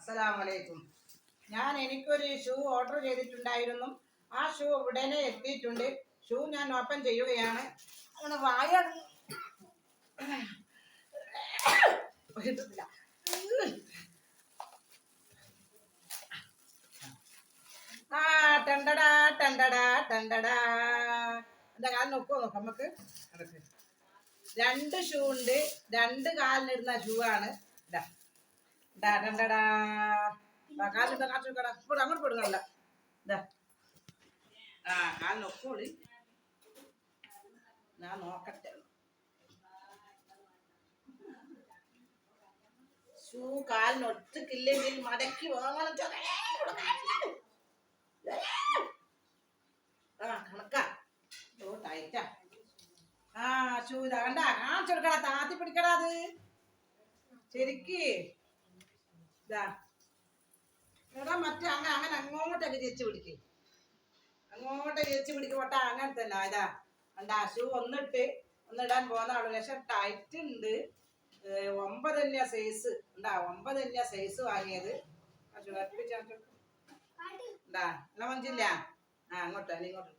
അസ്സലാമലൈക്കും. എനിക്കൊരു shoe order ചെയ്തിട്ടുണ്ടായിരുന്നു. ആ ഷൂ ഉടനെ എത്തിയിട്ടുണ്ട്. ഷൂ ഞാൻ ഓപ്പൺ ചെയ്യുകയാണ്. അങ്ങനെ വായ കിട്ടുന്നില്ല. ടണ്ടടാ ടണ്ടടാ ടണ്ടടാ. എന്താ കാലം നോക്കുമോ നമുക്ക്. രണ്ട് ഷൂ ഉണ്ട്. രണ്ട് കാലിനിടുന്ന ഷൂ ആണ്. ടണ്ടടാ. അങ്ങോട്ട് കൊടുക്കണ്ട. കാലിന് ഒക്കോളി. ഞാൻ നോക്കട്ടെ. ഷൂ കാലിന് ഒത്തുക്കില്ലെങ്കിൽ മടക്കി വാങ്ങണം. കണക്കാ. ടൈറ്റാ. ഷൂ ഇതാ കണ്ടാ. കാണിച്ചു കൊടുക്കടാ. താത്തി പിടിക്കടാ. അത് ശരിക്ക് ഇതാ എടാ. മറ്റേ അങ്ങനെ അങ്ങോട്ടൊക്കെ ചേച്ചി പിടിക്ക്. അങ്ങോട്ട് ചേച്ചി പിടിക്കോട്ടാ. അങ്ങനെ തന്നെ ഇതാ കണ്ടാ. ഷൂ ഒന്നിടാൻ പോകുന്നതാണ്. പക്ഷെ ടൈറ്റ് ഉണ്ട്. 9 തന്നെയാ സൈസ്. ഉണ്ടാ 9 തന്നെയാ സൈസ് വാങ്ങിയത്. ഉണ്ടാ എന്നാ മഞ്ചില്ല. അങ്ങോട്ട് ഇങ്ങോട്ട്.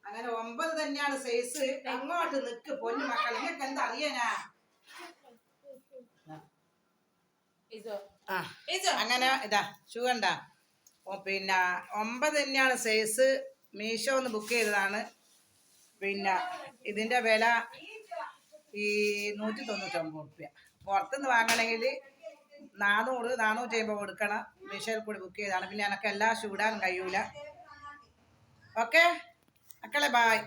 അങ്ങനെ 9 തന്നെയാണ് സൈസ്. എങ്ങോട്ട് നിക്ക് പൊന്നു മക്കൾ. നിങ്ങൾക്ക് എന്താ അറിയാനാ. അങ്ങനെ ഇതാ ഷൂ കണ്ട. പിന്നെ 9 തന്നെയാണ് സൈസ്. മീഷോ ഒന്ന് ബുക്ക് ചെയ്തതാണ്. പിന്നെ ഇതിന്റെ വില 199 റുപ്യ. പുറത്തുനിന്ന് വാങ്ങണമെങ്കിൽ 400-450 കൊടുക്കണം. മീഷോയിൽ കൂടി ബുക്ക് ചെയ്തതാണ്. പിന്നെ എനക്ക് എല്ലാ ഷൂ ഇടാനും കഴിയൂല. ഓക്കെ മക്കളെ, ബായ്.